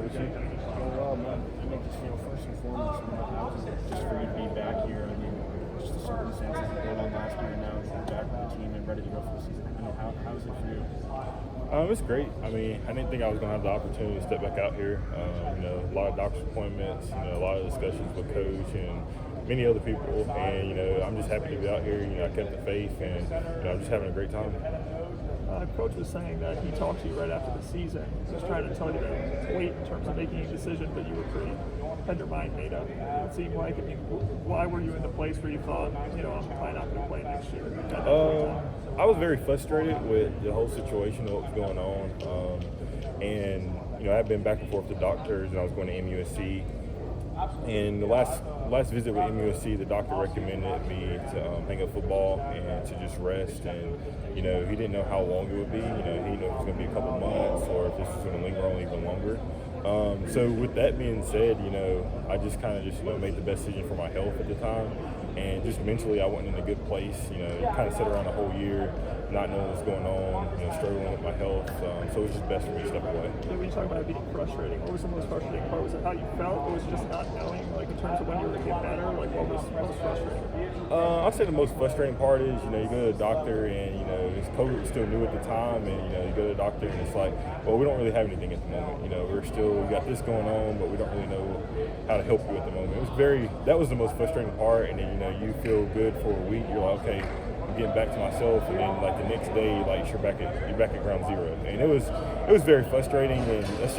coaching? Well, man, it makes us feel first and foremost, just for you to be back here. I mean, just the circumstances that went on last year, and now you're back with the team and ready to go for the season. I mean, how's it for you? It's great. I mean, I didn't think I was going to have the opportunity to step back out here. A lot of doctor's appointments, a lot of discussions with coach and many other people. And, I'm just happy to be out here. I kept the faith, and, I'm just having a great time. Coach was saying that he talked to you right after the season. He was trying to tell you to wait in terms of making a decision, but you had your mind made up. It seemed like, why were you in the place where you thought, I'm probably not going to play next year? I was very frustrated with the whole situation, what was going on. I've been back and forth to doctors, and I was going to MUSC. And the last visit with MUSC, the doctor recommended me to hang up football and to just rest. And, he didn't know how long it would be. He didn't know if it was going to be a couple months or if this was going to linger on even longer. So with that being said, I just kind of made the best decision for my health at the time. And just mentally, I wasn't in a good place. Kind of sat around the whole year, not knowing what's going on, struggling with my health. So it was just best for me to step away. When you talk about it being frustrating, what was the most frustrating part? Was it how you felt, or was it just not knowing, in terms of when you were going to get better? What was most frustrating? I'd say the most frustrating part is, you go to the doctor and, COVID was still new at the time, and, you go to the doctor and it's like, well, we don't really have anything at the moment. We got this going on, but we don't really know how to help you at the moment. That was the most frustrating part, and then, you feel good for a week. You're like, okay, I'm getting back to myself, and then the next day, you're back at ground zero. And it was very frustrating, and it was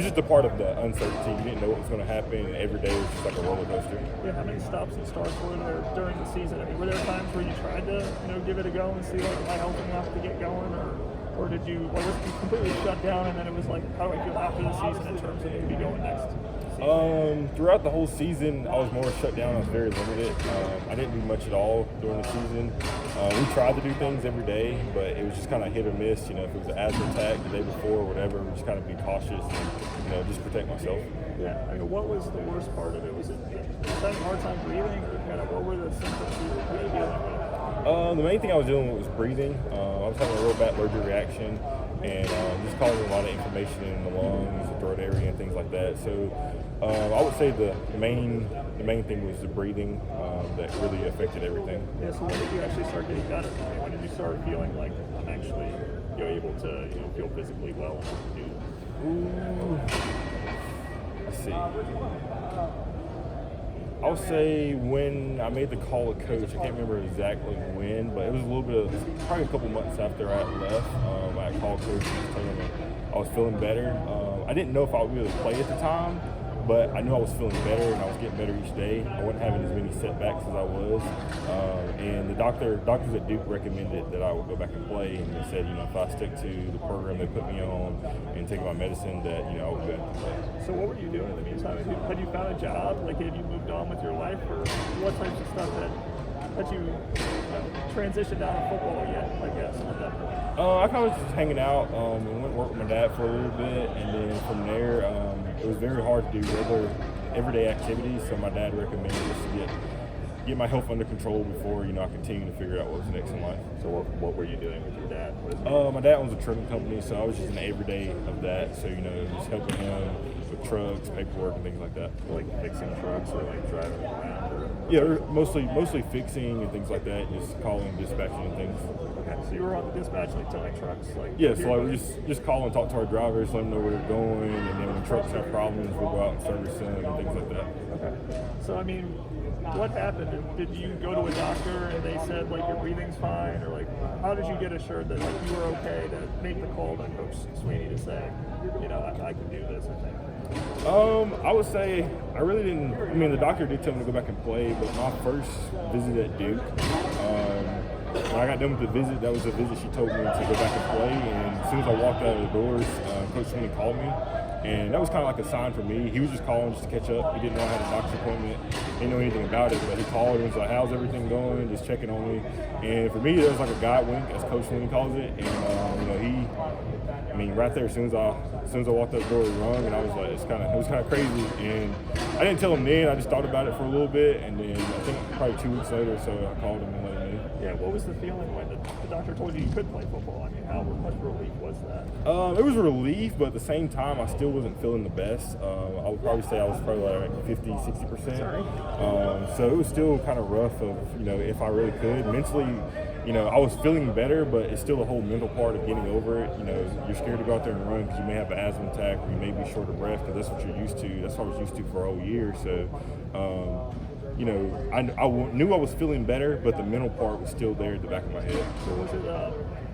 just a part of the uncertainty. You didn't know what was going to happen, and every day was just like a roller coaster. Yeah, how many stops and starts were there during the season? I mean, were there times where you tried to, give it a go and see am I healthy enough to get going, or was you completely shut down, and then it was like, how do I feel after the season in terms of maybe going next? Throughout the whole season, I was more shut down. I was very limited. I didn't do much at all during the season. We tried to do things every day, but it was just kind of hit or miss. If it was an asthma attack the day before or whatever, we just kind of be cautious and, just protect myself. Yeah. I mean, what was the worst part of it? Was it having a hard time breathing, or kind of what were the symptoms you were dealing with? The main thing I was dealing with was breathing. I was having a real bad allergic reaction, and just causing a lot of inflammation in the lungs, the throat area, and things like that. So I would say the main thing was the breathing that really affected everything. Yeah. So when did you actually start getting better? I mean, when did you start feeling like I'm actually able to feel physically well enough to do? Let's see. I would say when I made the call to coach, I can't remember exactly when, but it was probably a couple months after I had left. I had called coach and told him I was feeling better. I didn't know if I would be able to play at the time, but I knew I was feeling better and I was getting better each day. I wasn't having as many setbacks as I was. And the doctors at Duke recommended that I would go back and play, and they said, if I stick to the program they put me on and take my medicine, that, I would go back and play. So what were you doing in the meantime? Had you found a job? Had you moved on with your life, or what types of stuff that you transitioned out of football yet, I guess, at that point? I kind of was just hanging out and went to work with my dad for a little bit, and then from there, it was very hard to do regular everyday activities, so my dad recommended us to get my health under control before, I continue to figure out what was next in life. So what were you doing with your dad? My dad owns a trucking company, so I was just an everyday of that, so, just helping him with trucks, paperwork, and things like that. Like fixing trucks or driving around? Or? Yeah, mostly fixing and things like that, just calling, dispatching and things. Okay, so you were on the dispatch, towing trucks? Yeah, so we just call and talk to our drivers, let them know where they're going, and then when trucks have problems, we'll go out and service them and things like that. Okay. So, what happened? Did you go to a doctor and they said, your breathing's fine? Or, how did you get assured that, you were okay to make the call to Coach Swinney to say, I can do this, I think? I would say I really didn't. The doctor did tell me to go back and play, but my first visit at Duke, when I got done with the visit, that was the visit she told me to go back and play. And as soon as I walked out of the doors, Coach Swinney called me. And that was kind of like a sign for me. He was just calling just to catch up. He didn't know I had a doctor's appointment. He didn't know anything about it, but he called and was like, how's everything going? Just checking on me. And for me, there was like a God wink, as Coach Swinney calls it. And, right there, as soon as I walked out the door, he rung, and I was like, it was kind of crazy. And I didn't tell him then. I just thought about it for a little bit. And then I think probably 2 weeks later, so I called him and let him know. Yeah, what was the feeling when the doctor told you could play football? I mean, how much relief was that? It was a relief, but at the same time, I still wasn't feeling the best. I would probably say I was probably like 50, 60%. So it was still kind of rough of, if I really could. Mentally, I was feeling better, but it's still a whole mental part of getting over it. You're scared to go out there and run because you may have an asthma attack or you may be short of breath because that's what you're used to. That's what I was used to for a whole year. So, I knew I was feeling better, but the mental part was still there at the back of my head. So was it,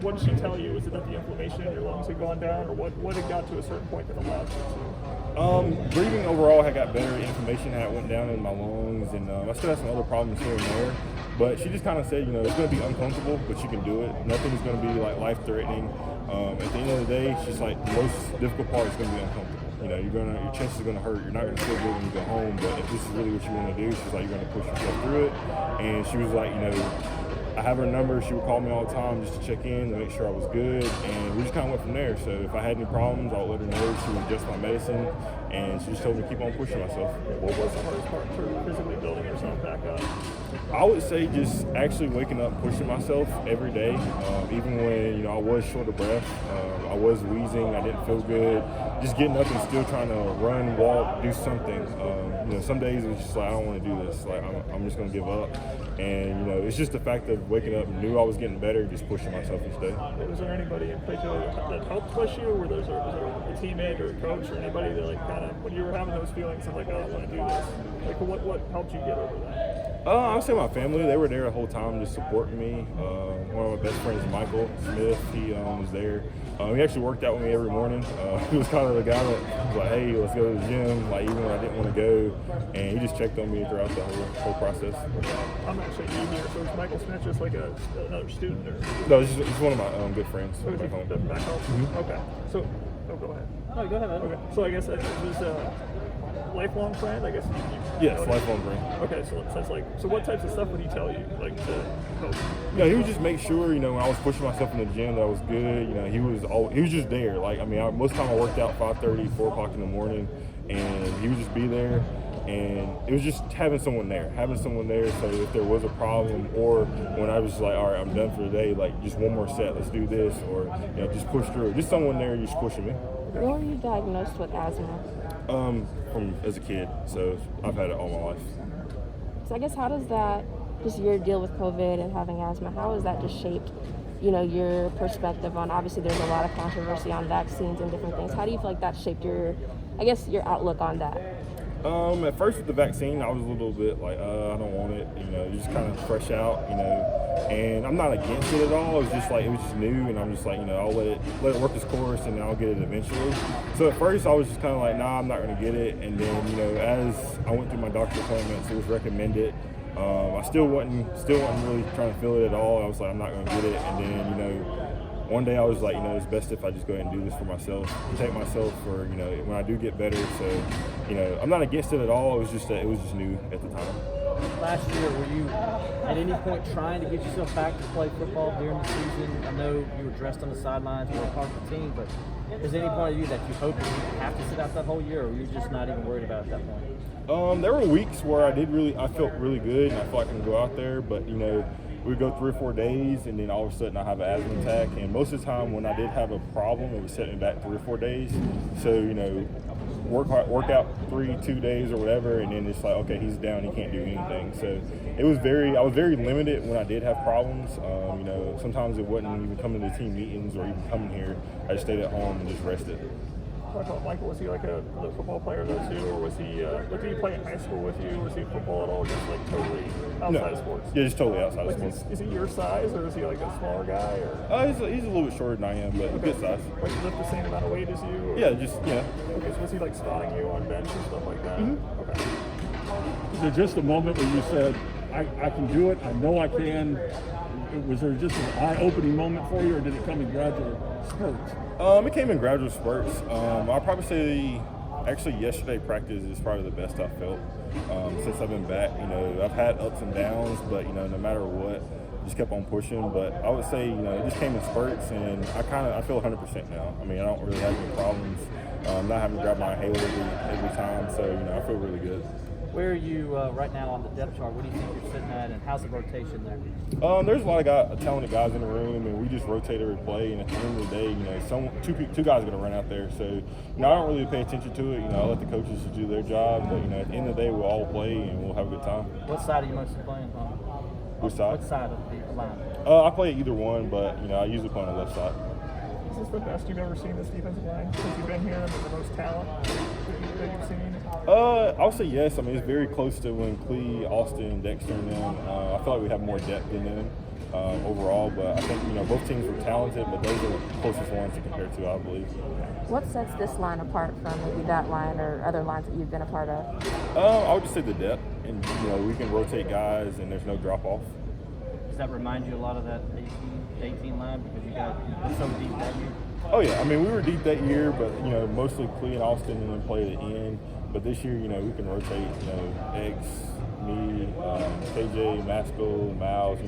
what did she tell you? Was it that the inflammation in your lungs had gone down, or what had got to a certain point that allowed you to? Breathing overall had got better. Inflammation had went down in my lungs, and I still had some other problems here and there. But she just kind of said, it's going to be uncomfortable, but you can do it. Nothing's going to be like life-threatening. At the end of the day, she's like, the most difficult part is going to be uncomfortable. Your chest is going to hurt. You're not going to feel good when you go home. But if this is really what you want to do, she's like, you're going to push yourself through it. And she was like, I have her number. She would call me all the time just to check in, to make sure I was good. And we just kind of went from there. So if I had any problems, I would let her know. She would adjust my medicine. And she just told me to keep on pushing myself. What was the hardest part for physically building yourself back up? I would say just actually waking up, pushing myself every day. Even when, I was short of breath, I was wheezing, I didn't feel good. Just getting up and still trying to run, walk, do something. Some days it was just like, I don't want to do this. Like, I'm just going to give up. And, it's just the fact of waking up and knew I was getting better, just pushing myself each day. Was there anybody in particular that helped push you? Or was there a teammate or a coach or anybody that, like, kind of, when you were having those feelings of, like, oh, I want to do this, like, what helped you get over that? I would say my family. They were there the whole time just supporting me. One of my best friends, Michael Smith, he was there. He actually worked out with me every morning. He was kind of the guy that was like, hey, let's go to the gym, like even when I didn't want to go. And he just checked on me throughout the whole process. I'm actually new here, so is Michael Smith just like another student? Or? No, he's one of my good friends back home. Back home? Mm-hmm. Okay. So, go ahead. Oh, go ahead, man. Okay. So I guess it was a lifelong friend, I guess. Yes, lifelong friend. Okay, so what types of stuff would he tell you, like to help? Yeah, he would just make sure, when I was pushing myself in the gym that I was good. He was just there. Like, most of the time I worked out 5:30, 4 o'clock in the morning, and he would just be there. And it was just having someone there. So if there was a problem, or when I was like, all right, I'm done for the day, like just one more set, let's do this, or just push through. Just someone there just pushing me. When were you diagnosed with asthma? From as a kid, so I've had it all my life. So I guess how does that, just your deal with COVID and having asthma, how has that just shaped, your perspective on, obviously there's a lot of controversy on vaccines and different things. How do you feel like that shaped your outlook on that? At first with the vaccine, I was a little bit like, I don't want it, you're just kind of fresh out, and I'm not against it at all. It was just new, and I'm just like, I'll let it work its course, and I'll get it eventually. So at first I was just kind of like, nah, I'm not going to get it. And then, as I went through my doctor's appointments, it was recommended. I still wasn't really trying to feel it at all. I was like, I'm not going to get it. And then, one day I was like, it's best if I just go ahead and do this for myself, protect myself for, when I do get better. So, I'm not against it at all. It was just new at the time. Last year, were you at any point trying to get yourself back to play football during the season? I know you were dressed on the sidelines, you were a part of the team, but is there any point of you that you hoped that you have to sit out that whole year, or were you just not even worried about it at that point? There were weeks where I felt really good, and I felt like I can go out there, but, we would go 3 or 4 days, and then all of a sudden I have an asthma attack. And most of the time when I did have a problem, it would set me back 3 or 4 days. So, work out 2 days or whatever, and then it's like, okay, he's down, he can't do anything. So I was very limited when I did have problems. Sometimes it wasn't even coming to team meetings or even coming here. I just stayed at home and just rested. Talk about Michael. Was he like a football player though too, or was he? Did he play in high school with you? Was he football at all? Just like totally outside of sports? Yeah, just totally outside of sports. Is he your size, or is he like a smaller guy? Or he's a little bit shorter than I am, but good size. Like he lift the same amount of weight as you? Or? Yeah, just. Okay, so was he like spotting you on bench and stuff like that? Mm-hmm. Okay. Is there just a moment where you said, I can do it, I know I can? Was there just an eye-opening moment for you, or did it come in gradual spurts? It came in gradual spurts. I'll probably say, actually, yesterday practice is probably the best I've felt since I've been back. I've had ups and downs, but no matter what, just kept on pushing. But I would say, it just came in spurts, and I feel 100% now. I don't really have any problems. Not having to grab my inhaler every time, so I feel really good. Where are you right now on the depth chart? What do you think you're sitting at, and how's the rotation there? There's a lot of talented guys in the room, and we just rotate every play. And at the end of the day, two guys are going to run out there. So, I don't really pay attention to it. I let the coaches do their job. But, at the end of the day, we'll all play and we'll have a good time. What side are you mostly playing on? Which side? What side of the line? I play either one, but, I usually play on the left side. Is this the best you've ever seen this defensive line since you've been here? I mean, the most talent that you've seen? I would say yes. It's very close to when Clee, Austin, Dexter, and them. I feel like we have more depth than them overall, but I think both teams were talented, but those are the closest ones to compare to, I believe. What sets this line apart from maybe that line or other lines that you've been a part of? I would just say the depth, and we can rotate guys, and there's no drop off. Does that remind you a lot of that 18 line because you got so deep that year? Oh yeah, we were deep that year, but mostly Clee and Austin and then play at the end. But this year, we can rotate, Eggs, me, KJ, Maskell, Miles.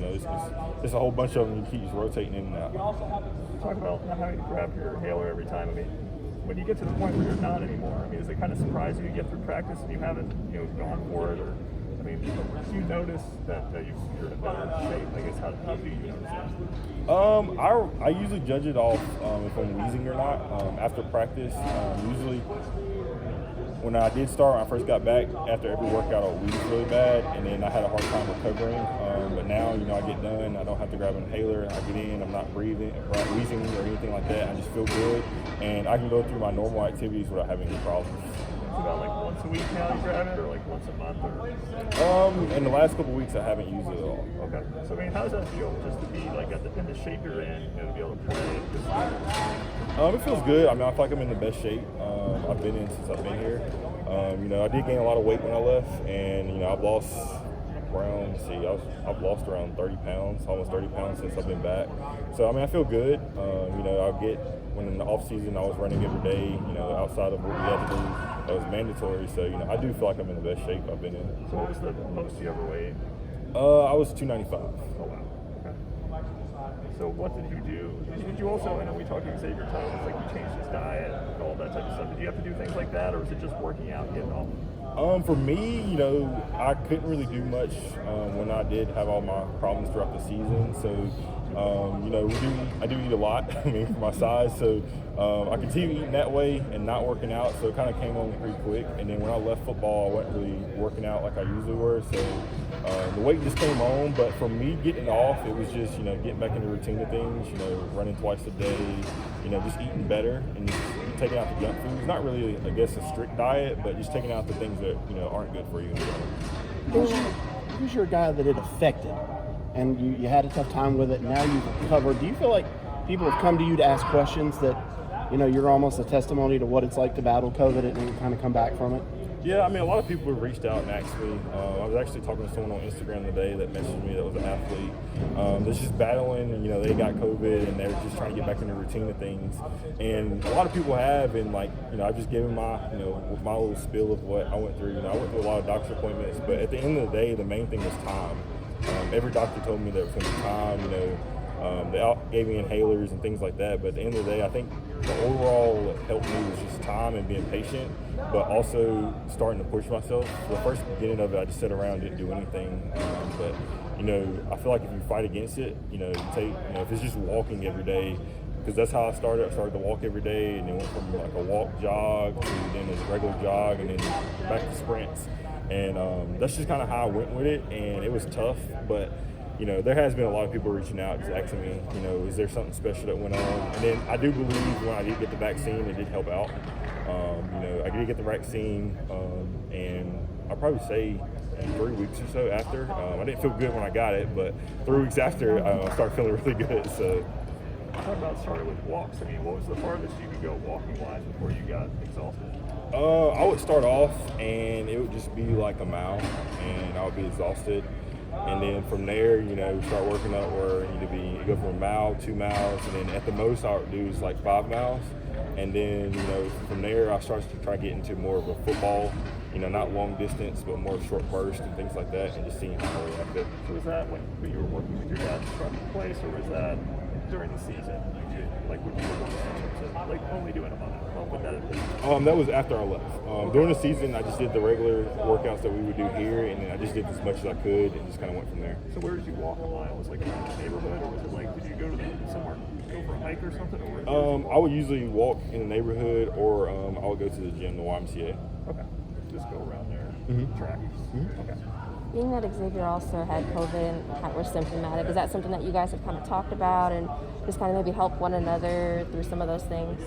It's a whole bunch of them. You keep just rotating in and out. Talk about not having to grab your inhaler every time. When you get to the point where you're not anymore, does it kind of surprise you to get through practice and you haven't, gone for it? Or, do you notice that you're in a better shape? I guess, how do you notice that? I usually judge it off if I'm wheezing or not after practice. Usually, when I did start, when I first got back, after every workout, I would wheeze really bad, and then I had a hard time recovering. But now, I get done, I don't have to grab an inhaler, I get in, I'm not wheezing or anything like that. I just feel good, and I can go through my normal activities without having any problems. It's about like once a week now you grab it, or like once a month? Or? In the last couple of weeks, I haven't used it at all. Okay. So, how does that feel just to be like in the shape you're in, to be able to play? It feels good. I feel like I'm in the best shape I've been in since I've been here. I did gain a lot of weight when I left, and I've lost around, I've lost around 30 pounds, almost 30 pounds since I've been back. So, I feel good. When in the off season, I was running every day, outside of what we had to do. That was mandatory. So, I do feel like I'm in the best shape I've been in. So what was the most you ever weighed? I was 295. Oh, wow. Okay. So what did you do? Did you also, I know we talked to Xavier times, like you changed his diet and all that type of stuff. Did you have to do things like that, or was it just working out and getting off? For me, I couldn't really do much when I did have all my problems throughout the season. So, I do eat a lot, for my size. So, I continued eating that way and not working out. So it kind of came on pretty quick. And then when I left football, I wasn't really working out like I usually were. So, the weight just came on. But for me getting off, it was just, getting back in the routine of things, running twice a day, just eating better and just taking out the junk food. It's not really, I guess, a strict diet, but just taking out the things that, aren't good for you. Who's your guy that it affected? And you had a tough time with it, and now you've recovered. Do you feel like people have come to you to ask questions that, you're almost a testimony to what it's like to battle COVID and kind of come back from it? Yeah, a lot of people have reached out and asked me. I was actually talking to someone on Instagram today that messaged me that was an athlete that's just battling, and they got COVID and they're just trying to get back in the routine of things. And a lot of people have, and I've just given my, my little spiel of what I went through. I went through a lot of doctor's appointments, but at the end of the day, the main thing was time. Every doctor told me there was going to be time, they gave me inhalers and things like that. But at the end of the day, I think the overall what helped me was just time and being patient, but also starting to push myself. The first beginning of it, I just sat around and didn't do anything. But I feel like if you fight against it, if it's just walking every day, because that's how I started. I started to walk every day, and then went from like a walk jog to then a regular jog, and then back to sprints. And that's just kind of how I went with it, and it was tough, but there has been a lot of people reaching out, just asking me, is there something special that went on? And then I do believe when I did get the vaccine, it did help out. I did get the vaccine, and I'll probably say 3 weeks or so after. I didn't feel good when I got it, but 3 weeks after, I started feeling really good. So. Talk about starting with walks. What was the farthest you could go walking-wise before you got exhausted? I would start off, and it would just be like a mile, and I would be exhausted. And then from there, start working up where you go from a mile, 2 miles, and then at the most I would do is like 5 miles. And then, from there I started to try to get into more of a football, not long distance, but more short bursts and things like that, and just seeing how I reacted. So was that when you were working with your dad from the place, or was that during the season? Like, would you like only doing a month? What would that have been? That was after I left. During the season, I just did the regular workouts that we would do here, and then I just did as much as I could, and just kind of went from there. So where did you walk a mile? Was it like around the neighborhood, or was it like, did you go to somewhere, go for a hike or something? Or I would usually walk in the neighborhood, or I would go to the gym, the YMCA. Okay, just go around there, track. Okay. Being that Xavier also had COVID and were symptomatic, is that something that you guys have kind of talked about and just kind of maybe help one another through some of those things?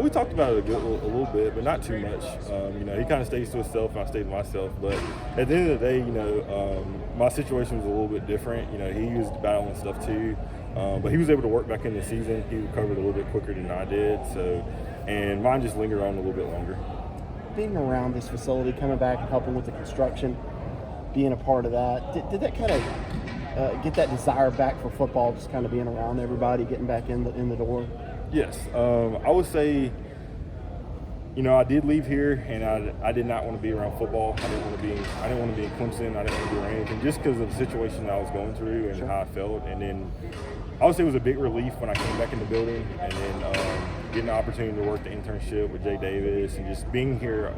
We talked about it a little bit, but not too much. He kind of stays to himself, and I stay to myself. But at the end of the day, my situation was a little bit different. He was battling stuff too, but he was able to work back in the season. He recovered a little bit quicker than I did, and mine just lingered on a little bit longer. Being around this facility, coming back and helping with the construction, being a part of that, did that kind of get that desire back for football, just kind of being around everybody, getting back in the door? Yes, I would say, I did leave here, and I did not want to be around football. I didn't want to be in Clemson. I didn't want to be around anything, just because of the situation I was going through and how I felt. And then I would say it was a big relief when I came back in the building, and then getting the opportunity to work the internship with Jay Davis, and just being here.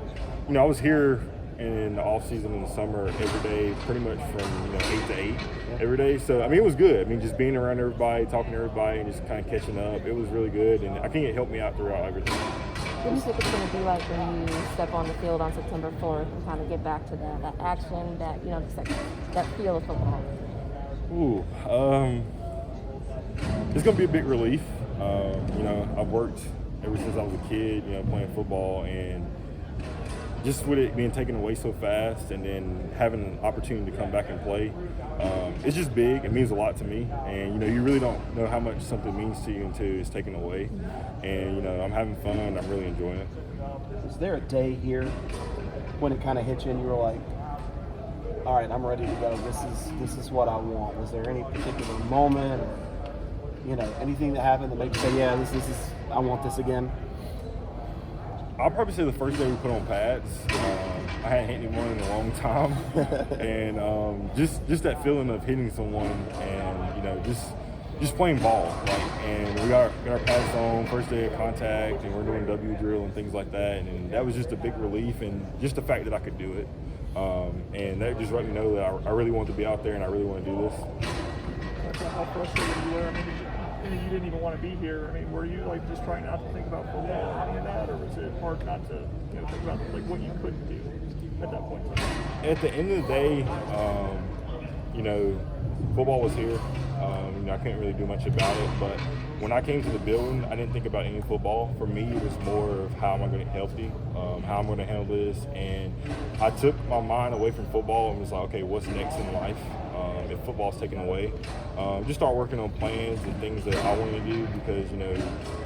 I was here in the off season in the summer every day, pretty much from 8 to 8 every day. So it was good. Just being around everybody, talking to everybody, and just kind of catching up. It was really good, and I think it helped me out throughout everything. What do you think it's going to be like when you step on the field on September 4th and kind of get back to that action, that just that feel of football? It's going to be a big relief. I've worked ever since I was a kid, playing football, and just with it being taken away so fast, and then having an opportunity to come back and play, it's just big. It means a lot to me, and you really don't know how much something means to you until it's taken away. And I'm having fun. I'm really enjoying it. Was there a day here when it kind of hit you and you were like, all right, I'm ready to go. This is what I want. Was there any particular moment, or anything that happened that made you say, yeah, this is I want this again? I'll probably say the first day we put on pads. I hadn't hit anyone in a long time, and just that feeling of hitting someone, and just playing ball, and we got our pads on first day of contact, and we're doing W drill and things like that, and that was just a big relief, and just the fact that I could do it, and that just let me know that I really wanted to be out there and I really want to do this. How frustrated you were? You didn't even want to be here. Were you just trying not to think about football or any of that, or was it hard not to think about what you couldn't do at that point? At the end of the day, football was here. I couldn't really do much about it, but when I came to the building, I didn't think about any football. For me, it was more of how am I going to get healthy, how I'm going to handle this, and I took my mind away from football and was like, okay, what's next in life? If football's taken away, just start working on plans and things that I want to do, because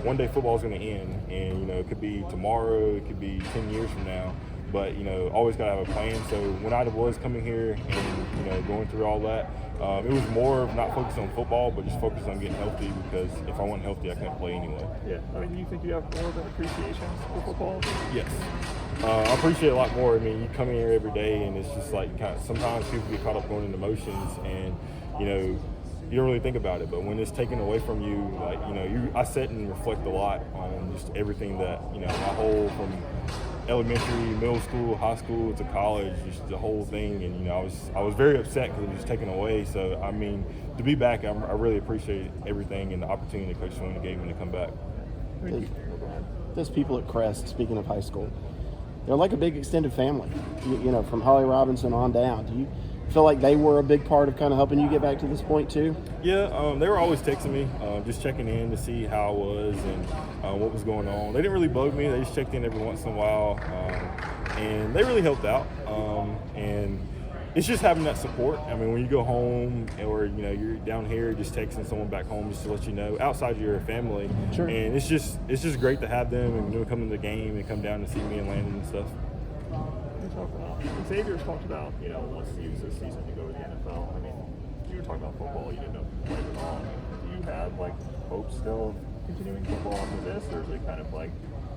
one day football's going to end, and it could be tomorrow, it could be 10 years from now, but always got to have a plan. So when I was coming here and going through all that, it was more of not focused on football, but just focused on getting healthy, because if I wasn't healthy, I couldn't play anyway. Yeah, do you think you have more of an appreciation for football? Yes. I appreciate it a lot more. You come in here every day, and it's just like sometimes people get caught up going into emotions, and you don't really think about it. But when it's taken away from you, I sit and reflect a lot on just everything that my whole, from elementary, middle school, high school to college, just the whole thing. And I was very upset because it was taken away. So to be back, I really appreciate everything and the opportunity that Coach Swinney gave me to come back. Those people at Crest, speaking of high school, they're like a big extended family, from Holly Robinson on down. Do you feel like they were a big part of kind of helping you get back to this point too? Yeah, they were always texting me, just checking in to see how I was and what was going on. They didn't really bug me. They just checked in every once in a while, and they really helped out. And it's just having that support. When you go home, or you're down here, just texting someone back home just to let you know, outside your family. Sure. And it's just great to have them and come to the game and come down to see me and Landon and stuff. Xavier's talked about, wants to use this season to go to the NFL. You were talking about football, you didn't know if you played at all. Do you have hope still of continuing football after this, or is it kind of like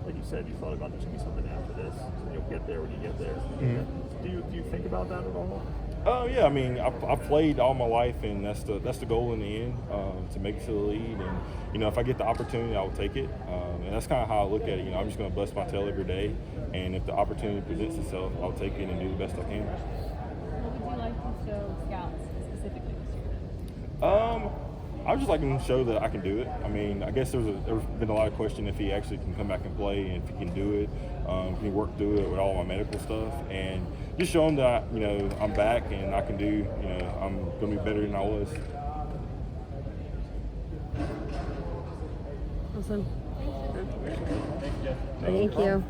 you said, you thought about there's going to be something after this, so you'll get there when you get there? Mm-hmm. Do you think about that at all? Yeah, I mean, I've played all my life, and that's the goal in the end, to make it to the league. And you know, if I get the opportunity, I will take it. And that's kind of how I look at it. You know, I'm just going to bust my tail every day, and if the opportunity presents itself, I'll take it and do the best I can. What would you like to show scouts specifically this year? I would just like him to show that I can do it. I mean, I guess there's been a lot of question if he actually can come back and play, and if he can do it, can he work through it with all my medical stuff, and just show him that, you know, I'm back and I can do, you know, I'm going to be better than I was. Awesome. Thank you, Jeff. Thank you.